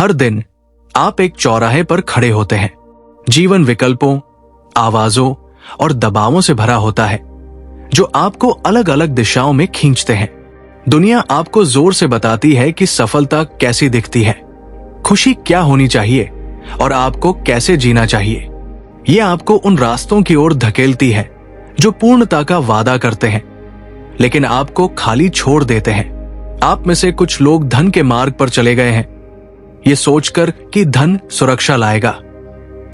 हर दिन आप एक चौराहे पर खड़े होते हैं। जीवन विकल्पों, आवाजों और दबावों से भरा होता है जो आपको अलग अलग दिशाओं में खींचते हैं। दुनिया आपको जोर से बताती है कि सफलता कैसी दिखती है, खुशी क्या होनी चाहिए और आपको कैसे जीना चाहिए। ये आपको उन रास्तों की ओर धकेलती है जो पूर्णता का वादा करते हैं लेकिन आपको खाली छोड़ देते हैं। आप में से कुछ लोग धन के मार्ग पर चले गए हैं, ये सोचकर कि धन सुरक्षा लाएगा,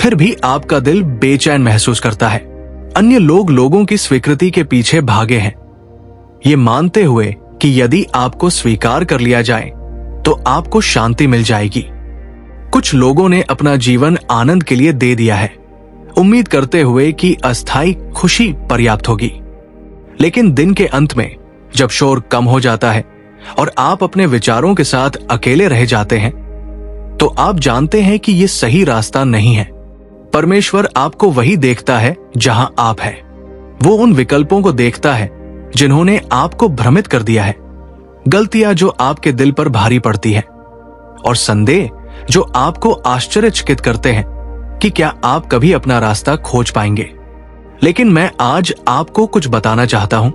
फिर भी आपका दिल बेचैन महसूस करता है। अन्य लोग लोगों की स्वीकृति के पीछे भागे हैं, ये मानते हुए कि यदि आपको स्वीकार कर लिया जाए तो आपको शांति मिल जाएगी। कुछ लोगों ने अपना जीवन आनंद के लिए दे दिया है, उम्मीद करते हुए कि अस्थायी खुशी पर्याप्त होगी। लेकिन दिन के अंत में जब शोर कम हो जाता है और आप अपने विचारों के साथ अकेले रह जाते हैं तो आप जानते हैं कि यह सही रास्ता नहीं है। परमेश्वर आपको वही देखता है जहां आप हैं। वो उन विकल्पों को देखता है जिन्होंने आपको भ्रमित कर दिया है, गलतियां जो आपके दिल पर भारी पड़ती है और संदेह जो आपको आश्चर्यचकित करते हैं कि क्या आप कभी अपना रास्ता खोज पाएंगे। लेकिन मैं आज आपको कुछ बताना चाहता हूं।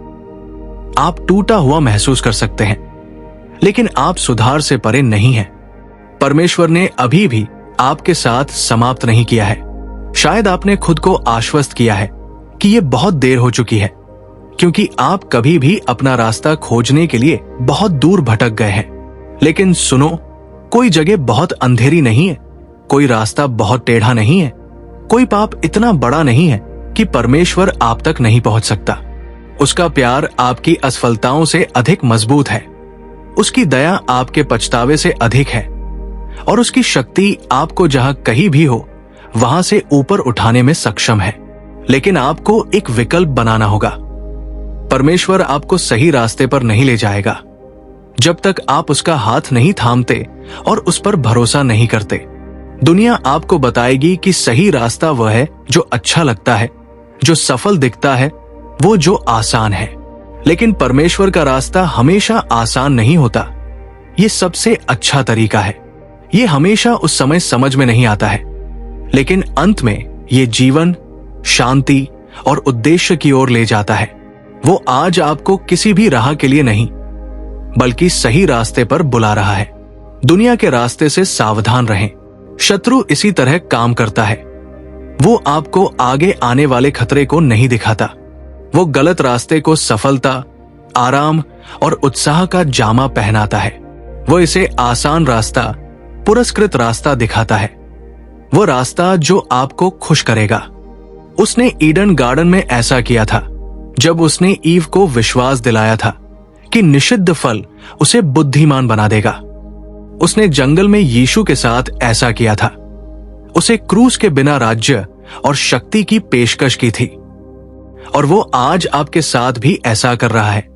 आप टूटा हुआ महसूस कर सकते हैं लेकिन आप सुधार से परे नहीं हैं। परमेश्वर ने अभी भी आपके साथ समाप्त नहीं किया है। शायद आपने खुद को आश्वस्त किया है कि यह बहुत देर हो चुकी है क्योंकि आप कभी भी अपना रास्ता खोजने के लिए बहुत दूर भटक गए हैं। लेकिन सुनो, कोई जगह बहुत अंधेरी नहीं है, कोई रास्ता बहुत टेढ़ा नहीं है, कोई पाप इतना बड़ा नहीं है कि परमेश्वर आप तक नहीं पहुंच सकता। उसका प्यार आपकी असफलताओं से अधिक मजबूत है, उसकी दया आपके पछतावे से अधिक है और उसकी शक्ति आपको जहां कहीं भी हो वहां से ऊपर उठाने में सक्षम है। लेकिन आपको एक विकल्प बनाना होगा। परमेश्वर आपको सही रास्ते पर नहीं ले जाएगा जब तक आप उसका हाथ नहीं थामते और उस पर भरोसा नहीं करते। दुनिया आपको बताएगी कि सही रास्ता वह है जो अच्छा लगता है, जो सफल दिखता है, वो जो आसान है। लेकिन परमेश्वर का रास्ता हमेशा आसान नहीं होता। ये सबसे अच्छा तरीका है। ये हमेशा उस समय समझ में नहीं आता है, लेकिन अंत में ये जीवन, शांति और उद्देश्य की ओर ले जाता है। वो आज आपको किसी भी राह के लिए नहीं बल्कि सही रास्ते पर बुला रहा है। दुनिया के रास्ते से सावधान रहें। शत्रु इसी तरह काम करता है। वो आपको आगे आने वाले खतरे को नहीं दिखाता। वो गलत रास्ते को सफलता, आराम और उत्साह का जामा पहनाता है। वो इसे आसान रास्ता, पुरस्कृत रास्ता दिखाता है, वो रास्ता जो आपको खुश करेगा। उसने ईडन गार्डन में ऐसा किया था जब उसने ईव को विश्वास दिलाया था कि निषिद्ध फल उसे बुद्धिमान बना देगा। उसने जंगल में यीशु के साथ ऐसा किया था। उसे क्रूस के बिना राज्य और शक्ति की पेशकश की थी और वो आज आपके साथ भी ऐसा कर रहा है।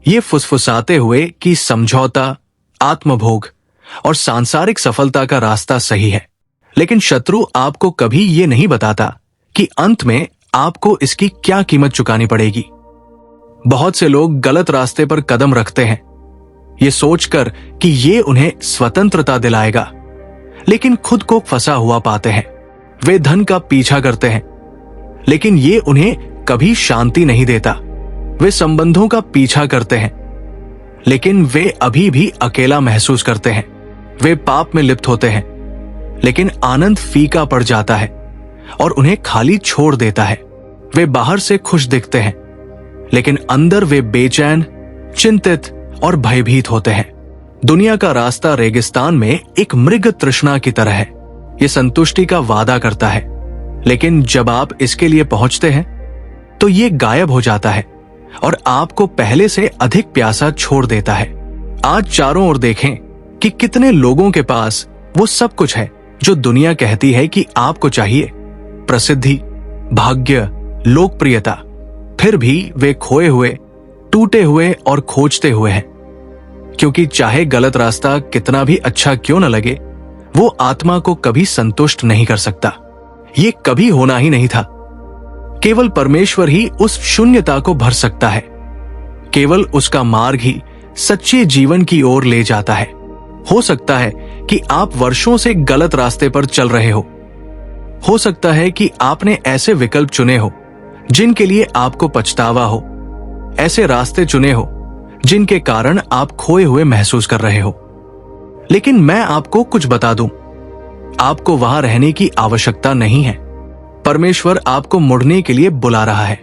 ये फुसफुसाते हुए कि समझौता, आत्मभोग और सांसारिक सफलता का रास्ता सही है। लेकिन शत्रु आपको कभी ये नहीं बताता कि अंत में आपको इसकी क्या कीमत चुकानी पड़ेगी। बहुत से लोग गलत रास्ते पर कदम रखते हैं ये सोचकर कि ये उन्हें स्वतंत्रता दिलाएगा, लेकिन खुद को फंसा हुआ पाते हैं। वे धन का पीछा करते हैं लेकिन ये उन्हें कभी शांति नहीं देता। वे संबंधों का पीछा करते हैं लेकिन वे अभी भी अकेला महसूस करते हैं। वे पाप में लिप्त होते हैं लेकिन आनंद फीका पड़ जाता है और उन्हें खाली छोड़ देता है। वे बाहर से खुश दिखते हैं लेकिन अंदर वे बेचैन, चिंतित और भयभीत होते हैं। दुनिया का रास्ता रेगिस्तान में एक मृग तृष्णा की तरह है। ये संतुष्टि का वादा करता है लेकिन जब आप इसके लिए पहुंचते हैं तो ये गायब हो जाता है और आपको पहले से अधिक प्यासा छोड़ देता है। आज चारों ओर देखें कि कितने लोगों के पास वो सब कुछ है जो दुनिया कहती है कि आपको चाहिए, प्रसिद्धि, भाग्य, लोकप्रियता। फिर भी वे खोए हुए, टूटे हुए और खोजते हुए हैं, क्योंकि चाहे गलत रास्ता कितना भी अच्छा क्यों न लगे, वो आत्मा को कभी संतुष्ट नहीं कर सकता। ये कभी होना ही नहीं था। केवल परमेश्वर ही उस शून्यता को भर सकता है। केवल उसका मार्ग ही सच्चे जीवन की ओर ले जाता है। हो सकता है कि आप वर्षों से गलत रास्ते पर चल रहे हो सकता है कि आपने ऐसे विकल्प चुने हो जिनके लिए आपको पछतावा हो, ऐसे रास्ते चुने हो जिनके कारण आप खोए हुए महसूस कर रहे हो। लेकिन मैं आपको कुछ बता दूं, आपको वहां रहने की आवश्यकता नहीं है। परमेश्वर आपको मुड़ने के लिए बुला रहा है।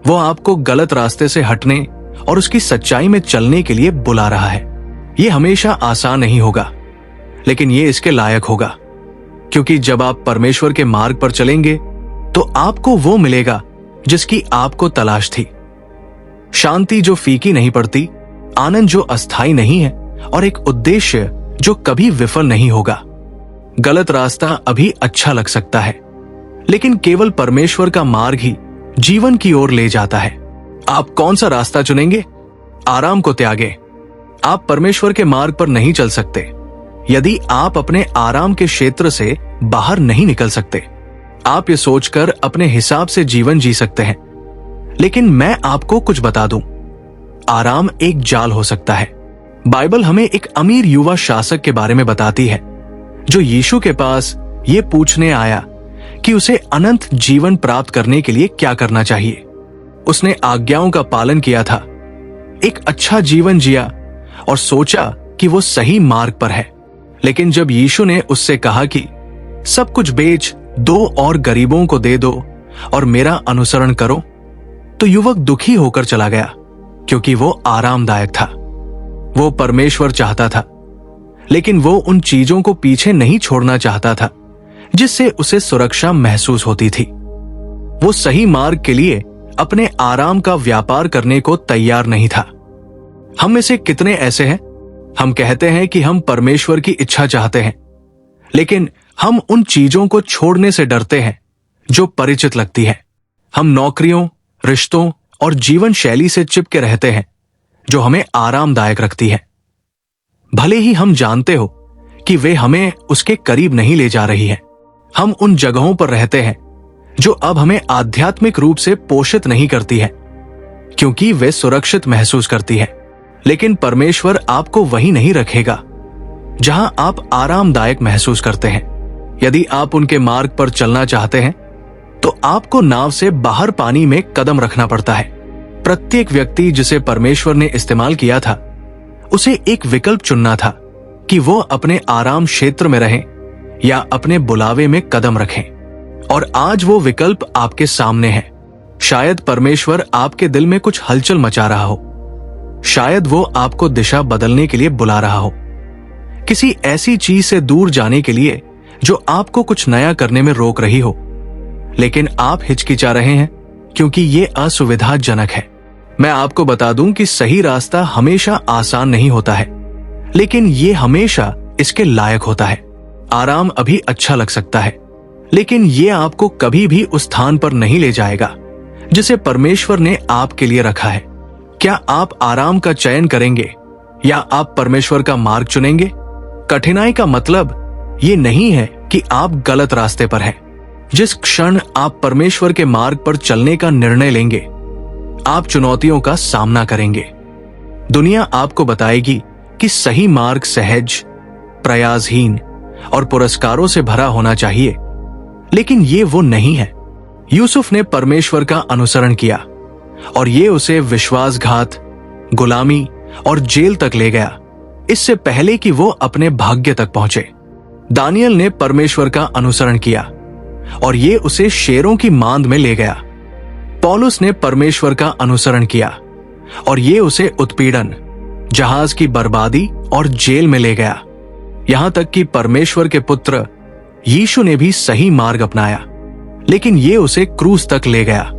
वो आपको गलत रास्ते से हटने और उसकी सच्चाई में चलने के लिए बुला रहा है। यह हमेशा आसान नहीं होगा, लेकिन ये इसके लायक होगा, क्योंकि जब आप परमेश्वर के मार्ग पर चलेंगे तो आपको वो मिलेगा जिसकी आपको तलाश थी। शांति जो फीकी नहीं पड़ती, आनंद जो अस्थायी नहीं है, और एक उद्देश्य जो कभी विफल नहीं होगा। गलत रास्ता अभी अच्छा लग सकता है, लेकिन केवल परमेश्वर का मार्ग ही जीवन की ओर ले जाता है। आप कौन सा रास्ता चुनेंगे? आराम को त्यागे। आप परमेश्वर के मार्ग पर नहीं चल सकते यदि आप अपने आराम के क्षेत्र से बाहर नहीं निकल सकते। आप ये सोचकर अपने हिसाब से जीवन जी सकते हैं, लेकिन मैं आपको कुछ बता दूं, आराम एक जाल हो सकता है। बाइबल हमें एक अमीर युवा शासक के बारे में बताती है जो यीशु के पास ये पूछने आया कि उसे अनंत जीवन प्राप्त करने के लिए क्या करना चाहिए। उसने आज्ञाओं का पालन किया था, एक अच्छा जीवन जिया और सोचा कि वो सही मार्ग पर है। लेकिन जब यीशु ने उससे कहा कि सब कुछ बेच दो और गरीबों को दे दो और मेरा अनुसरण करो, तो युवक दुखी होकर चला गया, क्योंकि वो आरामदायक था। वो परमेश्वर चाहता था, लेकिन वो उन चीजों को पीछे नहीं छोड़ना चाहता था जिससे उसे सुरक्षा महसूस होती थी। वो सही मार्ग के लिए अपने आराम का व्यापार करने को तैयार नहीं था। हम में से कितने ऐसे हैं, हम कहते हैं कि हम परमेश्वर की इच्छा चाहते हैं, लेकिन हम उन चीजों को छोड़ने से डरते हैं जो परिचित लगती है। हम नौकरियों, रिश्तों और जीवन शैली से चिपके रहते हैं जो हमें आरामदायक रखती है, भले ही हम जानते हो कि वे हमें उसके करीब नहीं ले जा रही है। हम उन जगहों पर रहते हैं जो अब हमें आध्यात्मिक रूप से पोषित नहीं करती है, क्योंकि वे सुरक्षित महसूस करती है। लेकिन परमेश्वर आपको वहीं नहीं रखेगा जहां आप आरामदायक महसूस करते हैं। यदि आप उनके मार्ग पर चलना चाहते हैं तो आपको नाव से बाहर पानी में कदम रखना पड़ता है। प्रत्येक व्यक्ति जिसे परमेश्वर ने इस्तेमाल किया था, उसे एक विकल्प चुनना था कि वो अपने आराम क्षेत्र में रहें या अपने बुलावे में कदम रखें। और आज वो विकल्प आपके सामने है। शायद परमेश्वर आपके दिल में कुछ हलचल मचा रहा हो, शायद वो आपको दिशा बदलने के लिए बुला रहा हो, किसी ऐसी चीज से दूर जाने के लिए जो आपको कुछ नया करने में रोक रही हो, लेकिन आप हिचकिचा रहे हैं क्योंकि ये असुविधाजनक है। मैं आपको बता दूं कि सही रास्ता हमेशा आसान नहीं होता है, लेकिन ये हमेशा इसके लायक होता है। आराम अभी अच्छा लग सकता है, लेकिन ये आपको कभी भी उस स्थान पर नहीं ले जाएगा जिसे परमेश्वर ने आपके लिए रखा है। क्या आप आराम का चयन करेंगे या आप परमेश्वर का मार्ग चुनेंगे? कठिनाई का मतलब ये नहीं है कि आप गलत रास्ते पर हैं। जिस क्षण आप परमेश्वर के मार्ग पर चलने का निर्णय लेंगे, आप चुनौतियों का सामना करेंगे। दुनिया आपको बताएगी कि सही मार्ग सहज, प्रयासहीन और पुरस्कारों से भरा होना चाहिए, लेकिन ये वो नहीं है। यूसुफ ने परमेश्वर का अनुसरण किया और ये उसे विश्वासघात, गुलामी और जेल तक ले गया, इससे पहले कि वो अपने भाग्य तक पहुंचे। दानियल ने परमेश्वर का अनुसरण किया और ये उसे शेरों की मांद में ले गया। पौलुस ने परमेश्वर का अनुसरण किया और ये उसे उत्पीड़न, जहाज की बर्बादी और जेल में ले गया। यहां तक कि परमेश्वर के पुत्र यीशु ने भी सही मार्ग अपनाया, लेकिन ये उसे क्रूस तक ले गया।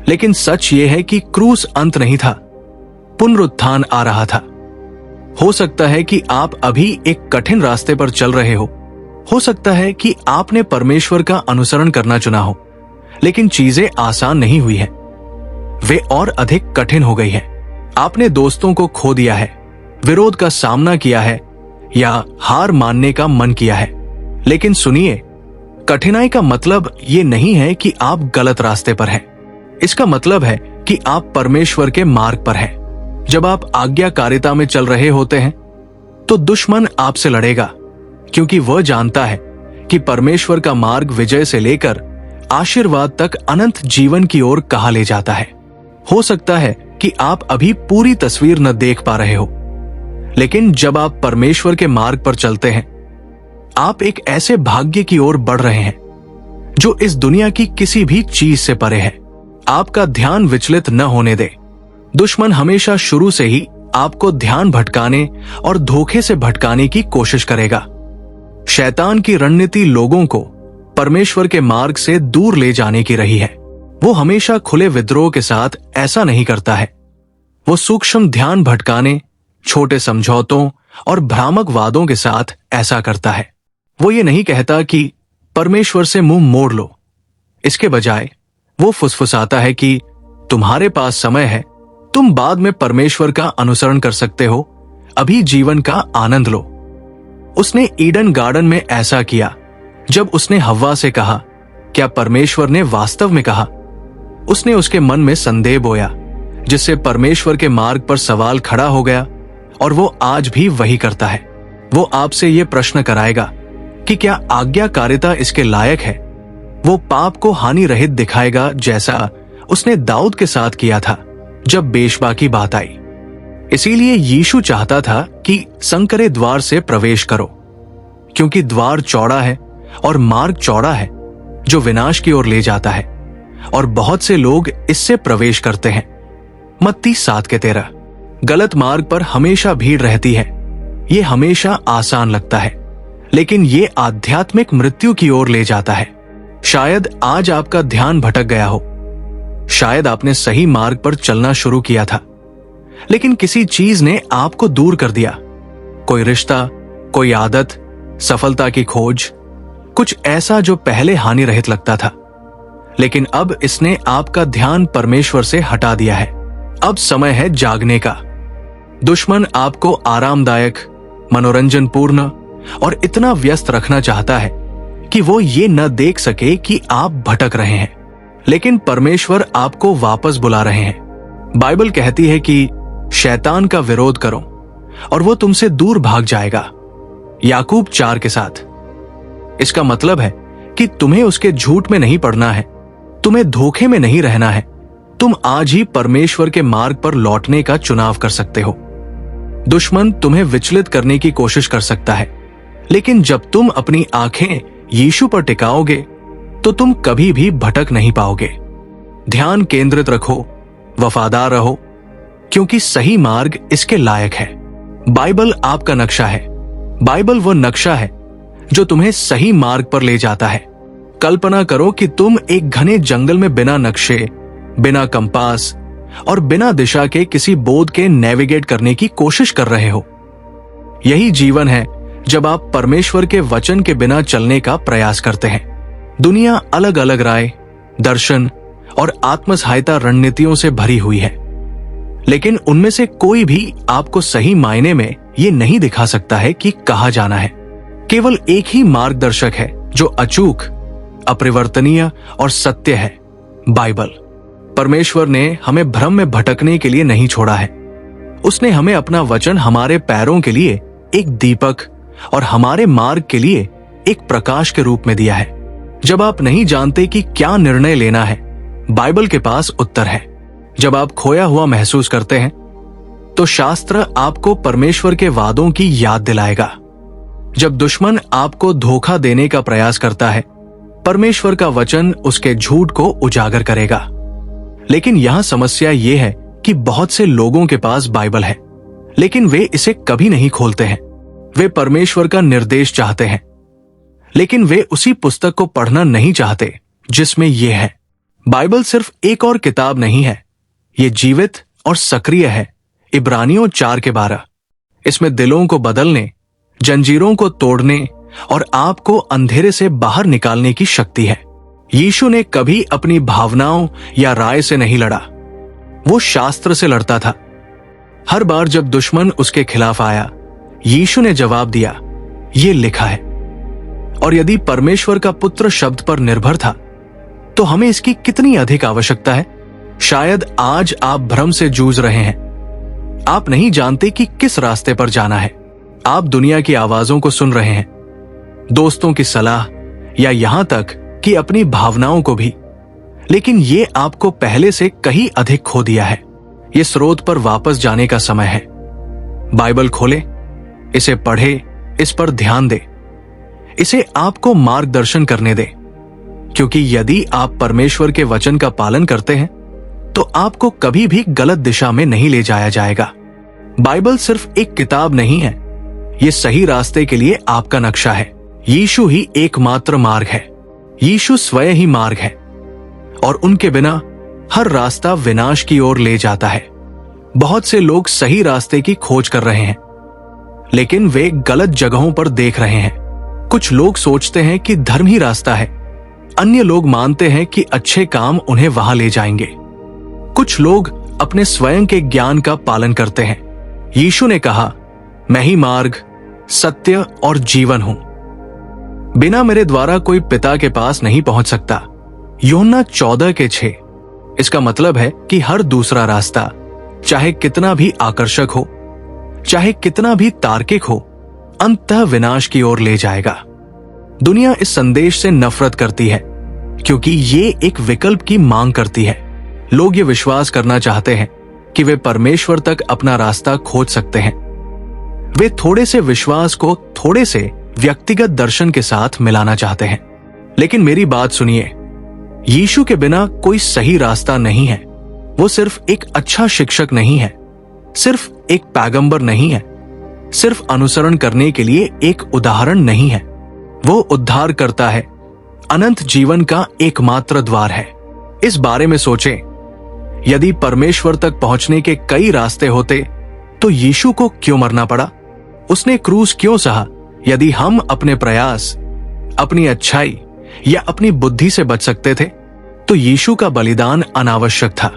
लेकिन सच ये है कि क्रूस अंत नहीं था, पुनरुत्थान आ रहा था। हो सकता है कि आप अभी एक कठिन रास्ते पर चल रहे हो सकता है कि आपने परमेश्वर का अनुसरण करना चुना हो, लेकिन चीजें आसान नहीं हुई हैं, वे और अधिक कठिन हो गई हैं। आपने दोस्तों को खो दिया है, विरोध का सामना किया है या हार मानने का मन किया है। लेकिन सुनिए, कठिनाई का मतलब ये नहीं है कि आप गलत रास्ते पर हैं। इसका मतलब है कि आप परमेश्वर के मार्ग पर हैं। जब आप आज्ञाकारिता में चल रहे होते हैं तो दुश्मन आपसे लड़ेगा, क्योंकि वह जानता है कि परमेश्वर का मार्ग विजय से लेकर आशीर्वाद तक अनंत जीवन की ओर कहाँ ले जाता है। हो सकता है कि आप अभी पूरी तस्वीर न देख पा रहे हो, लेकिन जब आप परमेश्वर के मार्ग पर चलते हैं, आप एक ऐसे भाग्य की ओर बढ़ रहे हैं जो इस दुनिया की किसी भी चीज से परे है। आपका ध्यान विचलित न होने दे। दुश्मन हमेशा शुरू से ही आपको ध्यान भटकाने और धोखे से भटकाने की कोशिश करेगा। शैतान की रणनीति लोगों को परमेश्वर के मार्ग से दूर ले जाने की रही है। वो हमेशा खुले विद्रोह के साथ ऐसा नहीं करता है। वो सूक्ष्म ध्यान भटकाने, छोटे समझौतों और भ्रामक वादों के साथ ऐसा करता है। वो ये नहीं कहता कि परमेश्वर से मुंह मोड़ लो। इसके बजाय वो फुसफुसाता है कि तुम्हारे पास समय है, तुम बाद में परमेश्वर का अनुसरण कर सकते हो, अभी जीवन का आनंद लो। उसने ईडन गार्डन में ऐसा किया जब उसने हव्वा से कहा, क्या परमेश्वर ने वास्तव में कहा? उसने उसके मन में संदेह बोया, जिससे परमेश्वर के मार्ग पर सवाल खड़ा हो गया, और वो आज भी वही करता है। वो आपसे ये प्रश्न कराएगा कि क्या आज्ञाकारिता इसके लायक है। वो पाप को हानि रहित दिखाएगा, जैसा उसने दाऊद के साथ किया था जब बेशबा की बात आई। इसीलिए यीशु चाहता था कि संकरे द्वार से प्रवेश करो, क्योंकि द्वार चौड़ा है और मार्ग चौड़ा है जो विनाश की ओर ले जाता है, और बहुत से लोग इससे प्रवेश करते हैं। मत्ती 7:13। गलत मार्ग पर हमेशा भीड़ रहती है। ये हमेशा आसान लगता है, लेकिन ये आध्यात्मिक मृत्यु की ओर ले जाता है। शायद आज आपका ध्यान भटक गया हो। शायद आपने सही मार्ग पर चलना शुरू किया था, लेकिन किसी चीज ने आपको दूर कर दिया। कोई रिश्ता, कोई आदत, सफलता की खोज, कुछ ऐसा जो पहले हानि रहित लगता था, लेकिन अब इसने आपका ध्यान परमेश्वर से हटा दिया है। अब समय है जागने का। दुश्मन आपको आरामदायक, मनोरंजनपूर्ण और इतना व्यस्त रखना चाहता है कि वो ये न देख सके कि आप भटक रहे हैं, लेकिन परमेश्वर आपको वापस बुला रहे हैं। बाइबल कहती है कि शैतान का विरोध करो और वो तुमसे दूर भाग जाएगा, याकूब 4 के साथ। इसका मतलब है कि तुम्हें उसके झूठ में नहीं पड़ना है, तुम्हें धोखे में नहीं रहना है। तुम आज ही परमेश्वर के मार्ग पर लौटने का चुनाव कर सकते हो। दुश्मन तुम्हें विचलित करने की कोशिश कर सकता है, लेकिन जब तुम अपनी आंखें यीशु पर टिकाओगे तो तुम कभी भी भटक नहीं पाओगे। ध्यान केंद्रित रखो, वफादार रहो, क्योंकि सही मार्ग इसके लायक है। बाइबल आपका नक्शा है। बाइबल वो नक्शा है जो तुम्हें सही मार्ग पर ले जाता है। कल्पना करो कि तुम एक घने जंगल में बिना नक्शे, बिना कंपास और बिना दिशा के किसी बोध के नेविगेट करने की कोशिश कर रहे हो। यही जीवन है जब आप परमेश्वर के वचन के बिना चलने का प्रयास करते हैं। दुनिया अलग अलग राय, दर्शन और आत्म सहायता रणनीतियों से भरी हुई है, लेकिन उनमें से कोई भी आपको सही मायने में ये नहीं दिखा सकता है कि कहाँ जाना है। केवल एक ही मार्गदर्शक है जो अचूक, अपरिवर्तनीय और सत्य है, बाइबल। परमेश्वर ने हमें भ्रम में भटकने के लिए नहीं छोड़ा है। उसने हमें अपना वचन हमारे पैरों के लिए एक दीपक और हमारे मार्ग के लिए एक प्रकाश के रूप में दिया है। जब आप नहीं जानते कि क्या निर्णय लेना है, बाइबल के पास उत्तर है। जब आप खोया हुआ महसूस करते हैं, तो शास्त्र आपको परमेश्वर के वादों की याद दिलाएगा। जब दुश्मन आपको धोखा देने का प्रयास करता है, परमेश्वर का वचन उसके झूठ को उजागर करेगा। लेकिन यहां समस्या यह है कि बहुत से लोगों के पास बाइबल है, लेकिन वे इसे कभी नहीं खोलते हैं। वे परमेश्वर का निर्देश चाहते हैं, लेकिन वे उसी पुस्तक को पढ़ना नहीं चाहते जिसमें यह है। बाइबल सिर्फ एक और किताब नहीं है, ये जीवित और सक्रिय है। इब्रानियों 4:12। इसमें दिलों को बदलने, जंजीरों को तोड़ने और आपको अंधेरे से बाहर निकालने की शक्ति है। यीशु ने कभी अपनी भावनाओं या राय से नहीं लड़ा, वो शास्त्र से लड़ता था। हर बार जब दुश्मन उसके खिलाफ आया, यीशु ने जवाब दिया, ये लिखा है। और यदि परमेश्वर का पुत्र शब्द पर निर्भर था, तो हमें इसकी कितनी अधिक आवश्यकता है। शायद आज आप भ्रम से जूझ रहे हैं। आप नहीं जानते कि किस रास्ते पर जाना है। आप दुनिया की आवाजों को सुन रहे हैं, दोस्तों की सलाह या यहां तक कि अपनी भावनाओं को भी। लेकिन ये आपको पहले से कहीं अधिक खो दिया है। ये स्रोत पर वापस जाने का समय है। बाइबल खोले, इसे पढ़े, इस पर ध्यान दे, इसे आपको मार्गदर्शन करने दे। क्योंकि यदि आप परमेश्वर के वचन का पालन करते हैं तो आपको कभी भी गलत दिशा में नहीं ले जाया जाएगा। बाइबल सिर्फ एक किताब नहीं है, ये सही रास्ते के लिए आपका नक्शा है। यीशु ही एकमात्र मार्ग है। यीशु स्वयं ही मार्ग है और उनके बिना हर रास्ता विनाश की ओर ले जाता है। बहुत से लोग सही रास्ते की खोज कर रहे हैं, लेकिन वे गलत जगहों पर देख रहे हैं। कुछ लोग सोचते हैं कि धर्म ही रास्ता है, अन्य लोग मानते हैं कि अच्छे काम उन्हें वहां ले जाएंगे। कुछ लोग अपने स्वयं के ज्ञान का पालन करते हैं। यीशु ने कहा, मैं ही मार्ग, सत्य और जीवन हूं। बिना मेरे द्वारा कोई पिता के पास नहीं पहुंच सकता। यूहन्ना 14:6। इसका मतलब है कि हर दूसरा रास्ता, चाहे कितना भी आकर्षक हो, चाहे कितना भी तार्किक हो, अंततः विनाश की ओर ले जाएगा। दुनिया इस संदेश से नफरत करती है क्योंकि ये एक विकल्प की मांग करती है। लोग ये विश्वास करना चाहते हैं कि वे परमेश्वर तक अपना रास्ता खोज सकते हैं। वे थोड़े से विश्वास को थोड़े से व्यक्तिगत दर्शन के साथ मिलाना चाहते हैं। लेकिन मेरी बात सुनिए, यीशु के बिना कोई सही रास्ता नहीं है। वो सिर्फ एक अच्छा शिक्षक नहीं है, सिर्फ एक पैगंबर नहीं है, सिर्फ अनुसरण करने के लिए एक उदाहरण नहीं है। वो उद्धार करता है, अनंत जीवन का एकमात्र द्वार है। इस बारे में सोचें, यदि परमेश्वर तक पहुंचने के कई रास्ते होते तो यीशु को क्यों मरना पड़ा? उसने क्रूस क्यों सहा? यदि हम अपने प्रयास, अपनी अच्छाई या अपनी बुद्धि से बच सकते थे तो यीशु का बलिदान अनावश्यक था।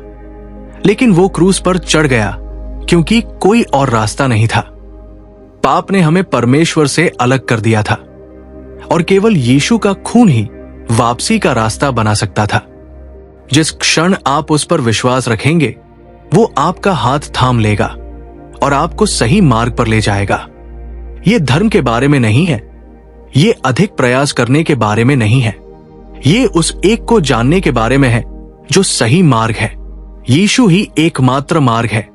लेकिन वो क्रूस पर चढ़ गया क्योंकि कोई और रास्ता नहीं था। पाप ने हमें परमेश्वर से अलग कर दिया था और केवल यीशु का खून ही वापसी का रास्ता बना सकता था। जिस क्षण आप उस पर विश्वास रखेंगे, वो आपका हाथ थाम लेगा और आपको सही मार्ग पर ले जाएगा। ये धर्म के बारे में नहीं है, ये अधिक प्रयास करने के बारे में नहीं है, ये उस एक को जानने के बारे में है जो सही मार्ग है। यीशु ही एकमात्र मार्ग है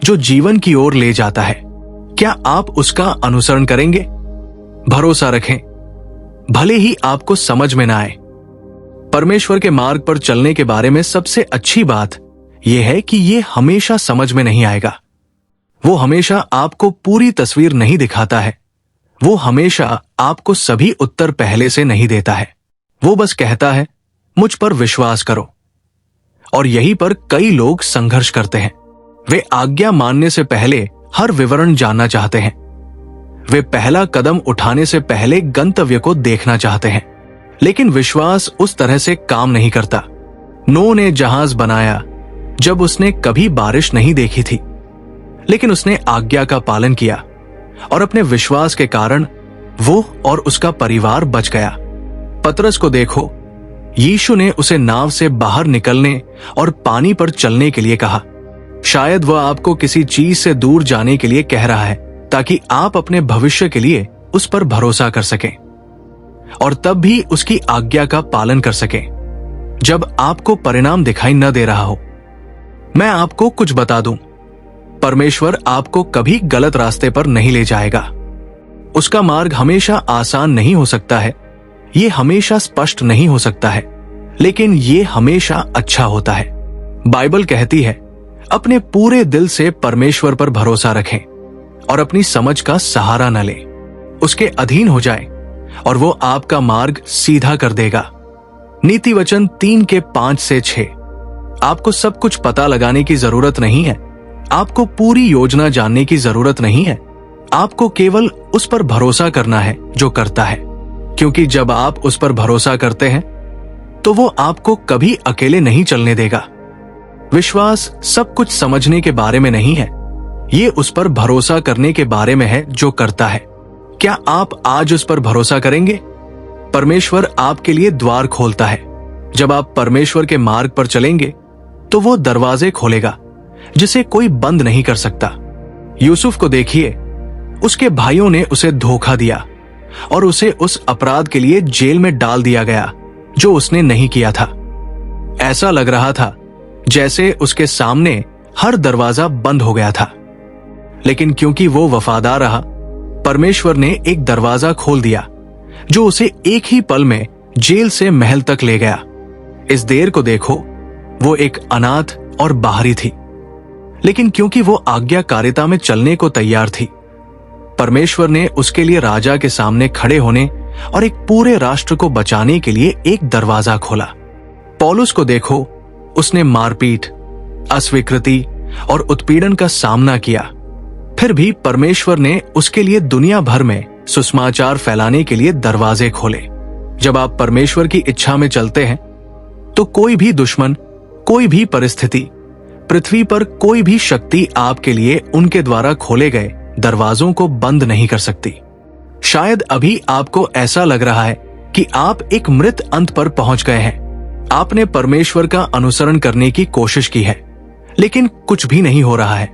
जो जीवन की ओर ले जाता है। क्या आप उसका अनुसरण करेंगे? भरोसा रखें, भले ही आपको समझ में ना आए। परमेश्वर के मार्ग पर चलने के बारे में सबसे अच्छी बात यह है कि यह हमेशा समझ में नहीं आएगा। वो हमेशा आपको पूरी तस्वीर नहीं दिखाता है। वो हमेशा आपको सभी उत्तर पहले से नहीं देता है। वो बस कहता है, मुझ पर विश्वास करो। और यहीं पर कई लोग संघर्ष करते हैं। वे आज्ञा मानने से पहले हर विवरण जानना चाहते हैं। वे पहला कदम उठाने से पहले गंतव्य को देखना चाहते हैं। लेकिन विश्वास उस तरह से काम नहीं करता। नोह ने जहाज बनाया जब उसने कभी बारिश नहीं देखी थी, लेकिन उसने आज्ञा का पालन किया और अपने विश्वास के कारण वो और उसका परिवार बच गया। पतरस को देखो, यीशु ने उसे नाव से बाहर निकलने और पानी पर चलने के लिए कहा। शायद वह आपको किसी चीज से दूर जाने के लिए कह रहा है ताकि आप अपने भविष्य के लिए उस पर भरोसा कर सकें और तब भी उसकी आज्ञा का पालन कर सकें जब आपको परिणाम दिखाई न दे रहा हो। मैं आपको कुछ बता दूं, परमेश्वर आपको कभी गलत रास्ते पर नहीं ले जाएगा। उसका मार्ग हमेशा आसान नहीं हो सकता है, ये हमेशा स्पष्ट नहीं हो सकता है, लेकिन ये हमेशा अच्छा होता है। बाइबल कहती है, अपने पूरे दिल से परमेश्वर पर भरोसा रखें और अपनी समझ का सहारा न लें। उसके अधीन हो जाए और वो आपका मार्ग सीधा कर देगा। नीति वचन 3:5-6। आपको सब कुछ पता लगाने की जरूरत नहीं है, आपको पूरी योजना जानने की जरूरत नहीं है। आपको केवल उस पर भरोसा करना है जो करता है, क्योंकि जब आप उस पर भरोसा करते हैं तो वो आपको कभी अकेले नहीं चलने देगा। विश्वास सब कुछ समझने के बारे में नहीं है, ये उस पर भरोसा करने के बारे में है जो करता है। क्या आप आज उस पर भरोसा करेंगे? परमेश्वर आपके लिए द्वार खोलता है। जब आप परमेश्वर के मार्ग पर चलेंगे तो वो दरवाजे खोलेगा जिसे कोई बंद नहीं कर सकता। यूसुफ को देखिए, उसके भाइयों ने उसे धोखा दिया और उसे उस अपराध के लिए जेल में डाल दिया गया जो उसने नहीं किया था। ऐसा लग रहा था जैसे उसके सामने हर दरवाजा बंद हो गया था, लेकिन क्योंकि वो वफादार रहा, परमेश्वर ने एक दरवाजा खोल दिया जो उसे एक ही पल में जेल से महल तक ले गया। इस देर को देखो, वो एक अनाथ और बाहरी थी, लेकिन क्योंकि वो आज्ञाकारिता में चलने को तैयार थी, परमेश्वर ने उसके लिए राजा के सामने खड़े होने और एक पूरे राष्ट्र को बचाने के लिए एक दरवाजा खोला। पौलुस को देखो, उसने मारपीट, अस्वीकृति और उत्पीड़न का सामना किया, फिर भी परमेश्वर ने उसके लिए दुनिया भर में सुसमाचार फैलाने के लिए दरवाजे खोले। जब आप परमेश्वर की इच्छा में चलते हैं तो कोई भी दुश्मन, कोई भी परिस्थिति, पृथ्वी पर कोई भी शक्ति आपके लिए उनके द्वारा खोले गए दरवाजों को बंद नहीं कर सकती। शायद अभी आपको ऐसा लग रहा है कि आप एक मृत अंत पर पहुंच गए हैं। आपने परमेश्वर का अनुसरण करने की कोशिश की है, लेकिन कुछ भी नहीं हो रहा है।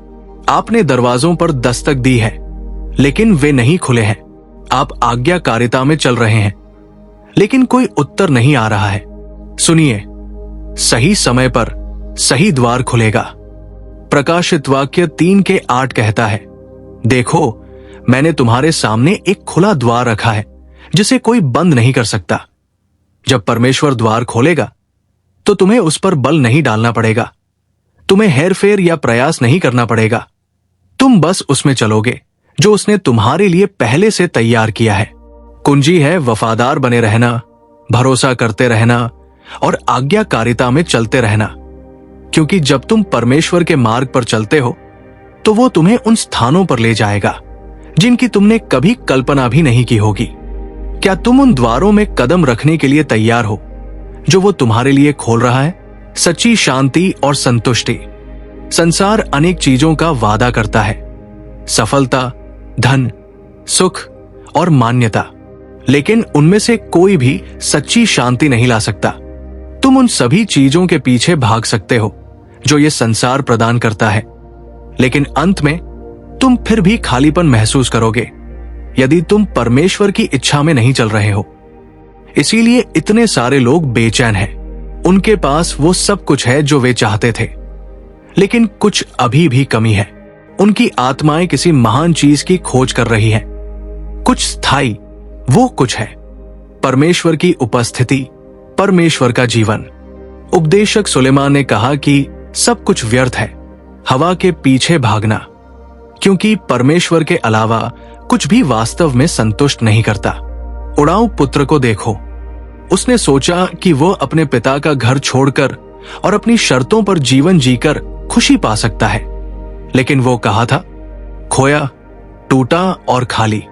आपने दरवाजों पर दस्तक दी है, लेकिन वे नहीं खुले हैं। आप आज्ञाकारिता में चल रहे हैं, लेकिन कोई उत्तर नहीं आ रहा है। सुनिए, सही समय पर सही द्वार खुलेगा। प्रकाशित वाक्य 3:8 कहता है, देखो, मैंने तुम्हारे सामने एक खुला द्वार रखा है जिसे कोई बंद नहीं कर सकता। जब परमेश्वर द्वार खोलेगा तो तुम्हें उस पर बल नहीं डालना पड़ेगा, तुम्हें हेरफेर या प्रयास नहीं करना पड़ेगा। तुम बस उसमें चलोगे जो उसने तुम्हारे लिए पहले से तैयार किया है। कुंजी है वफादार बने रहना, भरोसा करते रहना और आज्ञाकारिता में चलते रहना, क्योंकि जब तुम परमेश्वर के मार्ग पर चलते हो तो वो तुम्हें उन स्थानों पर ले जाएगा जिनकी तुमने कभी कल्पना भी नहीं की होगी। क्या तुम उन द्वारों में कदम रखने के लिए तैयार हो जो वो तुम्हारे लिए खोल रहा है? सच्ची शांति और संतुष्टि। संसार अनेक चीजों का वादा करता है, सफलता, धन, सुख और मान्यता, लेकिन उनमें से कोई भी सच्ची शांति नहीं ला सकता। तुम उन सभी चीजों के पीछे भाग सकते हो जो ये संसार प्रदान करता है, लेकिन अंत में तुम फिर भी खालीपन महसूस करोगे यदि तुम परमेश्वर की इच्छा में नहीं चल रहे हो। इसीलिए इतने सारे लोग बेचैन हैं। उनके पास वो सब कुछ है जो वे चाहते थे, लेकिन कुछ अभी भी कमी है। उनकी आत्माएं किसी महान चीज की खोज कर रही हैं, कुछ स्थायी। वो कुछ है परमेश्वर की उपस्थिति, परमेश्वर का जीवन। उपदेशक सुलेमान ने कहा कि सब कुछ व्यर्थ है हवा के पीछे भागना, क्योंकि परमेश्वर के अलावा कुछ भी वास्तव में संतुष्ट नहीं करता। उड़ाऊ पुत्र को देखो, उसने सोचा कि वो अपने पिता का घर छोड़कर और अपनी शर्तों पर जीवन जीकर खुशी पा सकता है, लेकिन वो कहा था, खोया, टूटा और खाली।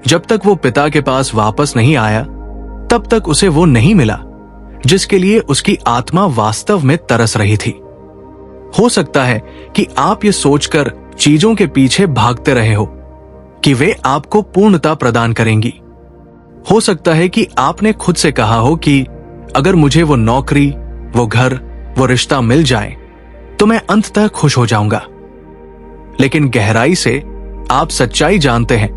जब तक वो पिता के पास वापस नहीं आया, तब तक उसे वो नहीं मिला जिसके लिए उसकी आत्मा वास्तव में तरस रही थी। हो सकता है कि आप ये सोचकर चीजों के पीछे भागते रहे हो कि वे आपको पूर्णता प्रदान करेंगी। हो सकता है कि आपने खुद से कहा हो कि अगर मुझे वो नौकरी, वो घर, वो रिश्ता मिल जाए तो मैं अंततः खुश हो जाऊंगा। लेकिन गहराई से आप सच्चाई जानते हैं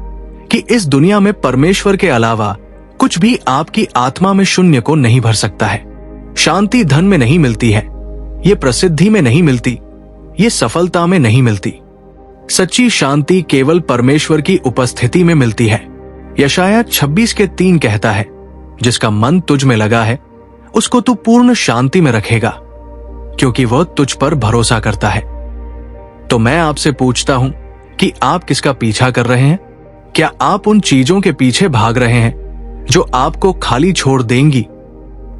कि इस दुनिया में परमेश्वर के अलावा कुछ भी आपकी आत्मा में शून्य को नहीं भर सकता है। शांति धन में नहीं मिलती है, ये प्रसिद्धि में नहीं मिलती, ये सफलता में नहीं मिलती। सच्ची शांति केवल परमेश्वर की उपस्थिति में मिलती है। यशाया 26:3 कहता है, जिसका मन तुझ में लगा है उसको तू पूर्ण शांति में रखेगा, क्योंकि वह तुझ पर भरोसा करता है। तो मैं आपसे पूछता हूं कि आप किसका पीछा कर रहे हैं? क्या आप उन चीजों के पीछे भाग रहे हैं जो आपको खाली छोड़ देंगी,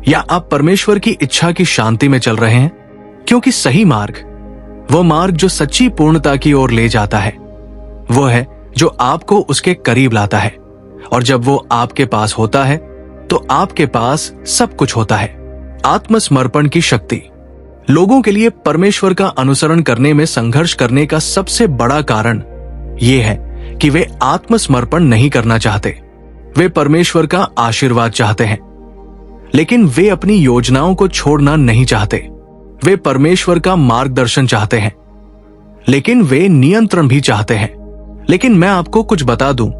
या आप परमेश्वर की इच्छा की शांति में चल रहे हैं? क्योंकि सही मार्ग, वो मार्ग जो सच्ची पूर्णता की ओर ले जाता है, वो है जो आपको उसके करीब लाता है। और जब वो आपके पास होता है तो आपके पास सब कुछ होता है। आत्मसमर्पण की शक्ति। लोगों के लिए परमेश्वर का अनुसरण करने में संघर्ष करने का सबसे बड़ा कारण यह है कि वे आत्मसमर्पण नहीं करना चाहते। वे परमेश्वर का आशीर्वाद चाहते हैं, लेकिन वे अपनी योजनाओं को छोड़ना नहीं चाहते। वे परमेश्वर का मार्गदर्शन चाहते हैं, लेकिन वे नियंत्रण भी चाहते हैं। लेकिन मैं आपको कुछ बता दूं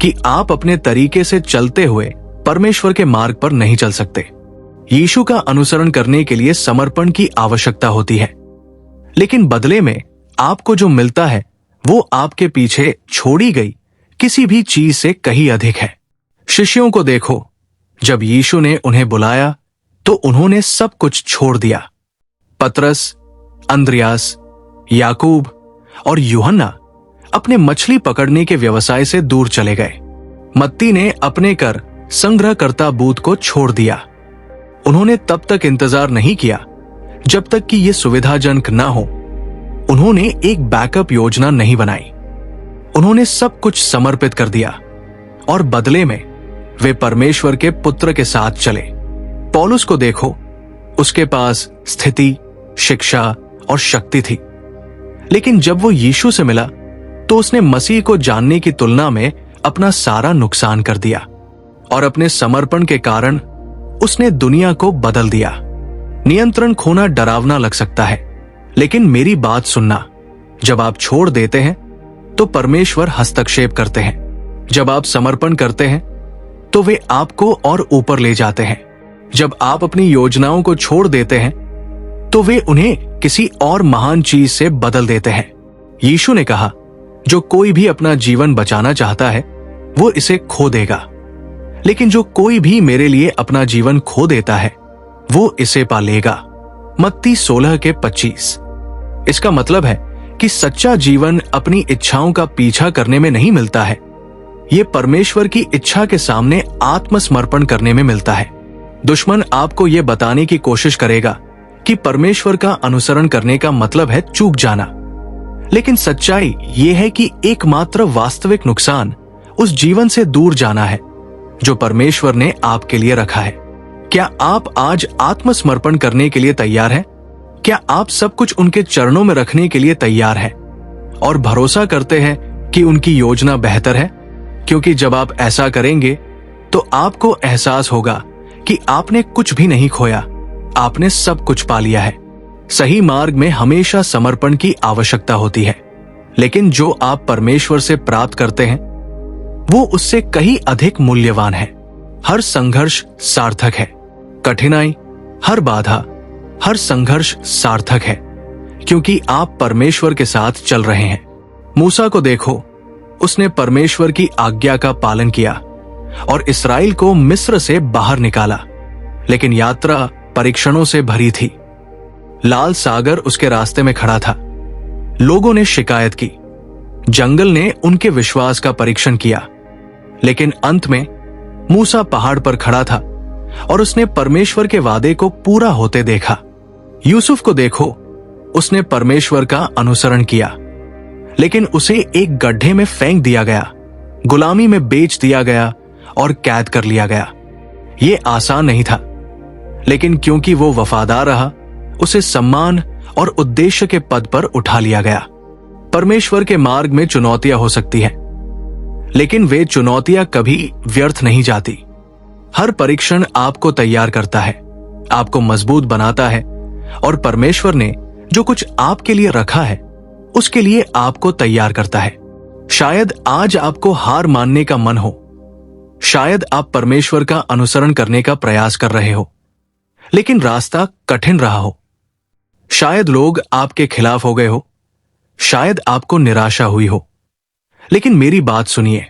कि आप अपने तरीके से चलते हुए परमेश्वर के मार्ग पर नहीं चल सकते। यीशु का अनुसरण करने के लिए समर्पण की आवश्यकता होती है, लेकिन बदले में आपको जो मिलता है वो आपके पीछे छोड़ी गई किसी भी चीज से कहीं अधिक है। शिष्यों को देखो, जब यीशु ने उन्हें बुलाया तो उन्होंने सब कुछ छोड़ दिया। पतरस, अंद्रयास, याकूब और यूहन्ना अपने मछली पकड़ने के व्यवसाय से दूर चले गए। मत्ती ने अपने कर संग्रहकर्ता बूथ को छोड़ दिया। उन्होंने तब तक इंतजार नहीं किया जब तक कि यह सुविधाजनक न हो। उन्होंने एक बैकअप योजना नहीं बनाई। उन्होंने सब कुछ समर्पित कर दिया और बदले में वे परमेश्वर के पुत्र के साथ चले। पौलुस को देखो, उसके पास स्थिति, शिक्षा और शक्ति थी, लेकिन जब वो यीशु से मिला तो उसने मसीह को जानने की तुलना में अपना सारा नुकसान कर दिया और अपने समर्पण के कारण उसने दुनिया को बदल दिया। नियंत्रण खोना डरावना लग सकता है, लेकिन मेरी बात सुनना, जब आप छोड़ देते हैं तो परमेश्वर हस्तक्षेप करते हैं। जब आप समर्पण करते हैं तो वे आपको और ऊपर ले जाते हैं। जब आप अपनी योजनाओं को छोड़ देते हैं तो वे उन्हें किसी और महान चीज से बदल देते हैं। यीशु ने कहा, जो कोई भी अपना जीवन बचाना चाहता है वो इसे खो देगा, लेकिन जो कोई भी मेरे लिए अपना जीवन खो देता है वो इसे पा लेगा। मत्ती 16:25। इसका मतलब है कि सच्चा जीवन अपनी इच्छाओं का पीछा करने में नहीं मिलता है, ये परमेश्वर की इच्छा के सामने आत्मसमर्पण करने में मिलता है। दुश्मन आपको यह बताने की कोशिश करेगा कि परमेश्वर का अनुसरण करने का मतलब है चूक जाना, लेकिन सच्चाई यह है कि एकमात्र वास्तविक नुकसान उस जीवन से दूर जाना है जो परमेश्वर ने आपके लिए रखा है। क्या आप आज आत्मसमर्पण करने के लिए तैयार हैं? क्या आप सब कुछ उनके चरणों में रखने के लिए तैयार हैं और भरोसा करते हैं कि उनकी योजना बेहतर है? क्योंकि जब आप ऐसा करेंगे तो आपको एहसास होगा कि आपने कुछ भी नहीं खोया, आपने सब कुछ पा लिया है। सही मार्ग में हमेशा समर्पण की आवश्यकता होती है, लेकिन जो आप परमेश्वर से प्राप्त करते हैं वो उससे कहीं अधिक मूल्यवान है। हर संघर्ष सार्थक है। कठिनाई, हर बाधा, हर संघर्ष सार्थक है, क्योंकि आप परमेश्वर के साथ चल रहे हैं। मूसा को देखो, उसने परमेश्वर की आज्ञा का पालन किया और इस्राएल को मिस्र से बाहर निकाला, लेकिन यात्रा परीक्षणों से भरी थी। लाल सागर उसके रास्ते में खड़ा था। लोगों ने शिकायत की, जंगल ने उनके विश्वास का परीक्षण किया, लेकिन अंत में मूसा पहाड़ पर खड़ा था और उसने परमेश्वर के वादे को पूरा होते देखा। यूसुफ को देखो, उसने परमेश्वर का अनुसरण किया, लेकिन उसे एक गड्ढे में फेंक दिया गया, गुलामी में बेच दिया गया और कैद कर लिया गया। ये आसान नहीं था, लेकिन क्योंकि वो वफादार रहा, उसे सम्मान और उद्देश्य के पद पर उठा लिया गया। परमेश्वर के मार्ग में चुनौतियां हो सकती हैं, लेकिन वे चुनौतियां कभी व्यर्थ नहीं जाती। हर परीक्षण आपको तैयार करता है, आपको मजबूत बनाता है और परमेश्वर ने जो कुछ आपके लिए रखा है उसके लिए आपको तैयार करता है। शायद आज आपको हार मानने का मन हो, शायद आप परमेश्वर का अनुसरण करने का प्रयास कर रहे हो, लेकिन रास्ता कठिन रहा हो। शायद लोग आपके खिलाफ हो गए हो, शायद आपको निराशा हुई हो, लेकिन मेरी बात सुनिए,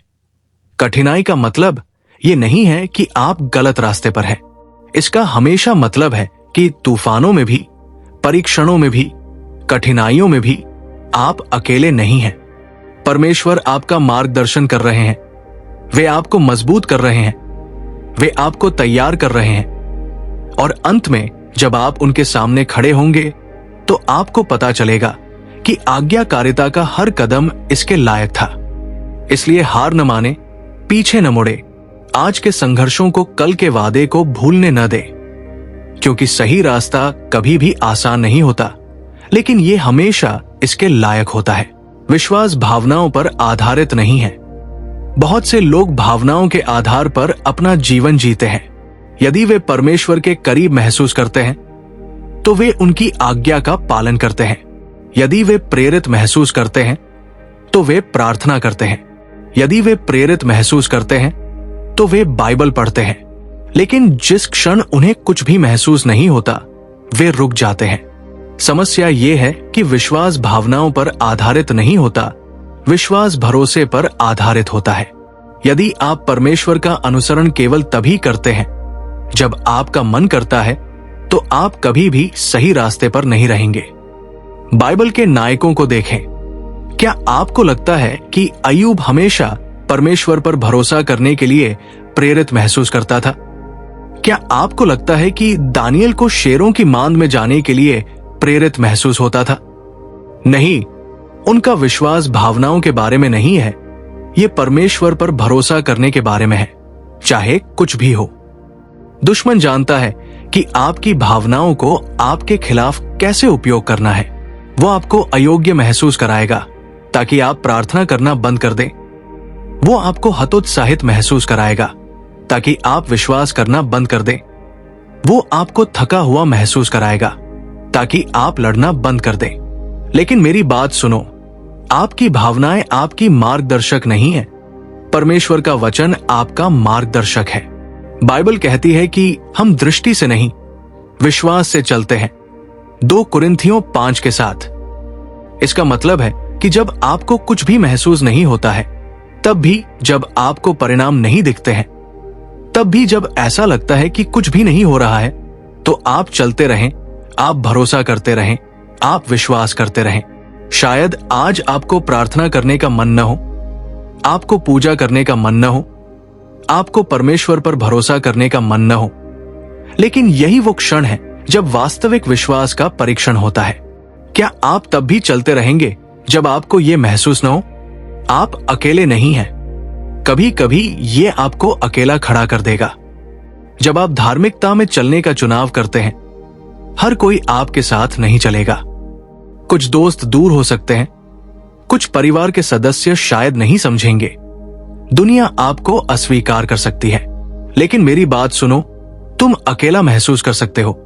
कठिनाई का मतलब ये नहीं है कि आप गलत रास्ते पर हैं। इसका हमेशा मतलब है कि तूफानों में भी, परीक्षणों में भी, कठिनाइयों में भी आप अकेले नहीं हैं। परमेश्वर आपका मार्गदर्शन कर रहे हैं, वे आपको मजबूत कर रहे हैं, वे आपको तैयार कर रहे हैं, और अंत में जब आप उनके सामने खड़े होंगे तो आपको पता चलेगा कि आज्ञाकारिता का हर कदम इसके लायक था। इसलिए हार न माने, पीछे न मुड़े, आज के संघर्षों को कल के वादे को भूलने न दे, क्योंकि सही रास्ता कभी भी आसान नहीं होता, लेकिन ये हमेशा इसके लायक होता है। विश्वास भावनाओं पर आधारित नहीं है। बहुत से लोग भावनाओं के आधार पर अपना जीवन जीते हैं। यदि वे परमेश्वर के करीब महसूस करते हैं तो वे उनकी आज्ञा का पालन करते हैं। यदि वे प्रेरित महसूस करते हैं तो वे प्रार्थना करते हैं। यदि वे प्रेरित महसूस करते हैं तो वे बाइबल पढ़ते हैं, लेकिन जिस क्षण उन्हें कुछ भी महसूस नहीं होता वे रुक जाते हैं। समस्या ये है कि विश्वास भावनाओं पर आधारित नहीं होता, विश्वास भरोसे पर आधारित होता है। यदि आप परमेश्वर का अनुसरण केवल तभी करते हैं जब आपका मन करता है, तो आप कभी भी सही रास्ते पर नहीं रहेंगे। बाइबल के नायकों को देखें। क्या आपको लगता है कि अय्यूब हमेशा परमेश्वर पर भरोसा करने के लिए प्रेरित महसूस करता था? क्या आपको लगता है कि दानियल को शेरों की मांद में जाने के लिए प्रेरित महसूस होता था? नहीं, उनका विश्वास भावनाओं के बारे में नहीं है, यह परमेश्वर पर भरोसा करने के बारे में है, चाहे कुछ भी हो। दुश्मन जानता है कि आपकी भावनाओं को आपके खिलाफ कैसे उपयोग करना है। वो आपको अयोग्य महसूस कराएगा ताकि आप प्रार्थना करना बंद कर दें। वो आपको हतोत्साहित महसूस कराएगा ताकि आप विश्वास करना बंद कर दें। वो आपको थका हुआ महसूस कराएगा ताकि आप लड़ना बंद कर दें। लेकिन मेरी बात सुनो, आपकी भावनाएं आपकी मार्गदर्शक नहीं है, परमेश्वर का वचन आपका मार्गदर्शक है। बाइबल कहती है कि हम दृष्टि से नहीं, विश्वास से चलते हैं, 2 कुरिन्थियों 5 के साथ। इसका मतलब है कि जब आपको कुछ भी महसूस नहीं होता है, तब भी जब आपको परिणाम नहीं दिखते हैं, तब भी जब ऐसा लगता है कि कुछ भी नहीं हो रहा है, तो आप चलते रहें, आप भरोसा करते रहें, आप विश्वास करते रहें। शायद आज आपको प्रार्थना करने का मन न हो, आपको पूजा करने का मन न हो, आपको परमेश्वर पर भरोसा करने का मन न हो, लेकिन यही वो क्षण है जब वास्तविक विश्वास का परीक्षण होता है। क्या आप तब भी चलते रहेंगे जब आपको यह महसूस न हो? आप अकेले नहीं हैं। कभी कभी ये आपको अकेला खड़ा कर देगा। जब आप धार्मिकता में चलने का चुनाव करते हैं, हर कोई आपके साथ नहीं चलेगा। कुछ दोस्त दूर हो सकते हैं, कुछ परिवार के सदस्य शायद नहीं समझेंगे, दुनिया आपको अस्वीकार कर सकती है। लेकिन मेरी बात सुनो, तुम अकेला महसूस कर सकते हो,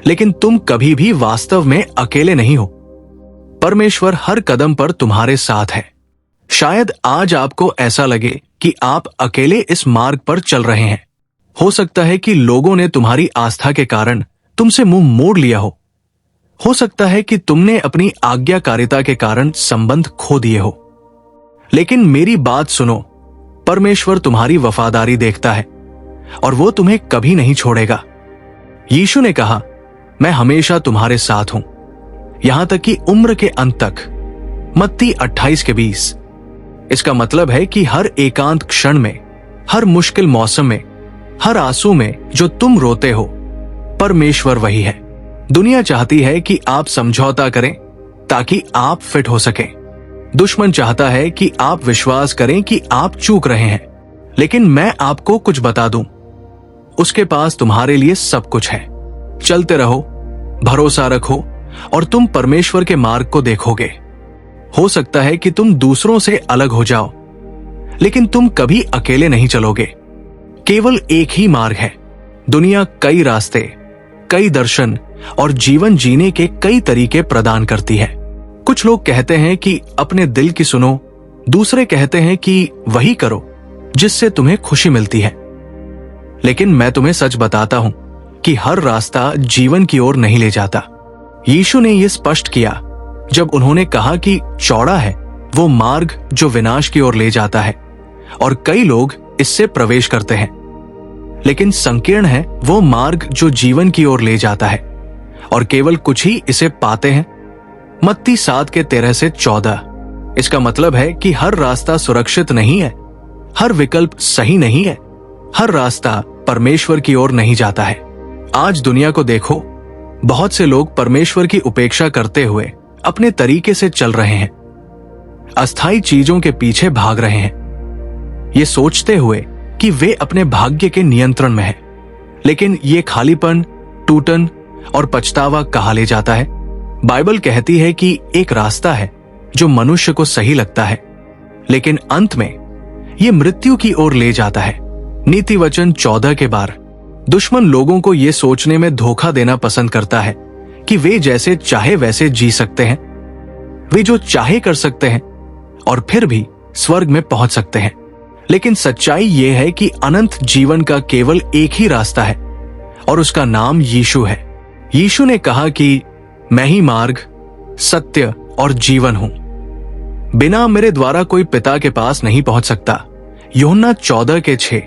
लेकिन तुम कभी भी वास्तव में अकेले नहीं हो। परमेश्वर हर कदम पर तुम्हारे साथ है। शायद आज आपको ऐसा लगे कि आप अकेले इस मार्ग पर चल रहे हैं। हो सकता है कि लोगों ने तुम्हारी आस्था के कारण तुमसे मुंह मोड़ लिया हो सकता है कि तुमने अपनी आज्ञाकारिता के कारण संबंध खो दिए हो। लेकिन मेरी बात सुनो, परमेश्वर तुम्हारी वफादारी देखता है और वो तुम्हें कभी नहीं छोड़ेगा। यीशु ने कहा, मैं हमेशा तुम्हारे साथ हूं, यहां तक कि उम्र के अंत तक। मत्ती 28:20। इसका मतलब है कि हर एकांत क्षण में, हर मुश्किल मौसम में, हर आंसू में जो तुम रोते हो, परमेश्वर वही है। दुनिया चाहती है कि आप समझौता करें ताकि आप फिट हो सकें। दुश्मन चाहता है कि आप विश्वास करें कि आप चूक रहे हैं, लेकिन मैं आपको कुछ बता दूं, उसके पास तुम्हारे लिए सब कुछ है। चलते रहो, भरोसा रखो और तुम परमेश्वर के मार्ग को देखोगे। हो सकता है कि तुम दूसरों से अलग हो जाओ, लेकिन तुम कभी अकेले नहीं चलोगे। केवल एक ही मार्ग है। दुनिया कई रास्ते, कई दर्शन और जीवन जीने के कई तरीके प्रदान करती है। कुछ लोग कहते हैं कि अपने दिल की सुनो, दूसरे कहते हैं कि वही करो जिससे तुम्हें खुशी मिलती है। लेकिन मैं तुम्हें सच बताता हूं कि हर रास्ता जीवन की ओर नहीं ले जाता। यीशु ने यह स्पष्ट किया जब उन्होंने कहा कि चौड़ा है वो मार्ग जो विनाश की ओर ले जाता है और कई लोग इससे प्रवेश करते हैं, लेकिन संकीर्ण है वो मार्ग जो जीवन की ओर ले जाता है और केवल कुछ ही इसे पाते हैं। मत्ती 7:13-14। इसका मतलब है कि हर रास्ता सुरक्षित नहीं है, हर विकल्प सही नहीं है, हर रास्ता परमेश्वर की ओर नहीं जाता है। आज दुनिया को देखो, बहुत से लोग परमेश्वर की उपेक्षा करते हुए अपने तरीके से चल रहे हैं, अस्थायी चीजों के पीछे भाग रहे हैं, ये सोचते हुए कि वे अपने भाग्य के नियंत्रण में हैं। लेकिन ये खालीपन, टूटन और पछतावा कहाँ ले जाता है? बाइबल कहती है कि एक रास्ता है जो मनुष्य को सही लगता है, लेकिन अंत में ये मृत्यु की ओर ले जाता है। नीति वचन 14:12। दुश्मन लोगों को ये सोचने में धोखा देना पसंद करता है कि वे जैसे चाहे वैसे जी सकते हैं, वे जो चाहे कर सकते हैं, और फिर भी स्वर्ग में पहुंच सकते हैं। लेकिन सच्चाई यह है कि अनंत जीवन का केवल एक ही रास्ता है और उसका नाम यीशु है। यीशु ने कहा कि मैं ही मार्ग, सत्य और जीवन हूं। बिना मेरे द्वारा कोई पिता के पास नहीं पहुंच सकता। यूहन्ना 14:6।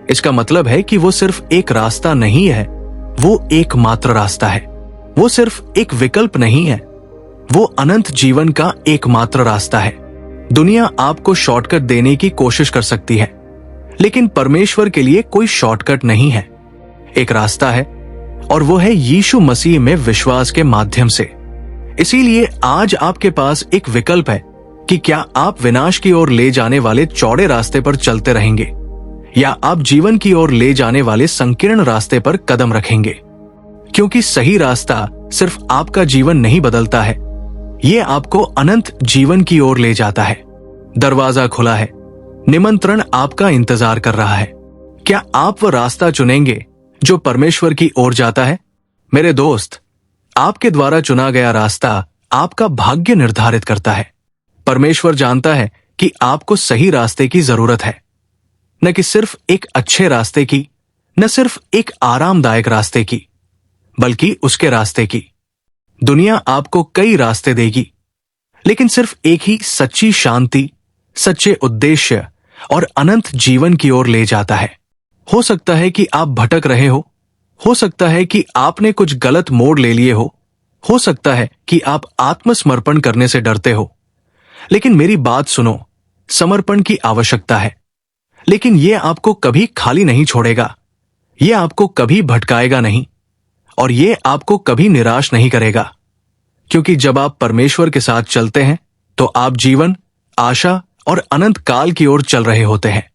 इसका मतलब है कि वो सिर्फ एक रास्ता नहीं है, वो एकमात्र रास्ता है। वो सिर्फ एक विकल्प नहीं है, वो अनंत जीवन का एकमात्र रास्ता है। दुनिया आपको शॉर्टकट देने की कोशिश कर सकती है, लेकिन परमेश्वर के लिए कोई शॉर्टकट नहीं है। एक रास्ता है और वो है यीशु मसीह में विश्वास के माध्यम से। इसीलिए आज आपके पास एक विकल्प है कि क्या आप विनाश की ओर ले जाने वाले चौड़े रास्ते पर चलते रहेंगे या आप जीवन की ओर ले जाने वाले संकीर्ण रास्ते पर कदम रखेंगे। क्योंकि सही रास्ता सिर्फ आपका जीवन नहीं बदलता है, ये आपको अनंत जीवन की ओर ले जाता है। दरवाजा खुला है, निमंत्रण आपका इंतजार कर रहा है। क्या आप वो रास्ता चुनेंगे जो परमेश्वर की ओर जाता है? मेरे दोस्त, आपके द्वारा चुना गया रास्ता आपका भाग्य निर्धारित करता है। परमेश्वर जानता है कि आपको सही रास्ते की जरूरत है, न कि सिर्फ एक अच्छे रास्ते की, न सिर्फ एक आरामदायक रास्ते की, बल्कि उसके रास्ते की। दुनिया आपको कई रास्ते देगी, लेकिन सिर्फ एक ही सच्ची शांति, सच्चे उद्देश्य और अनंत जीवन की ओर ले जाता है। हो सकता है कि आप भटक रहे हो सकता है कि आपने कुछ गलत मोड़ ले लिए हो सकता है कि आप आत्मसमर्पण करने से डरते हो। लेकिन मेरी बात सुनो, समर्पण की आवश्यकता है, लेकिन यह आपको कभी खाली नहीं छोड़ेगा। यह आपको कभी भटकाएगा नहीं और यह आपको कभी निराश नहीं करेगा। क्योंकि जब आप परमेश्वर के साथ चलते हैं तो आप जीवन, आशा और अनंत काल की ओर चल रहे होते हैं।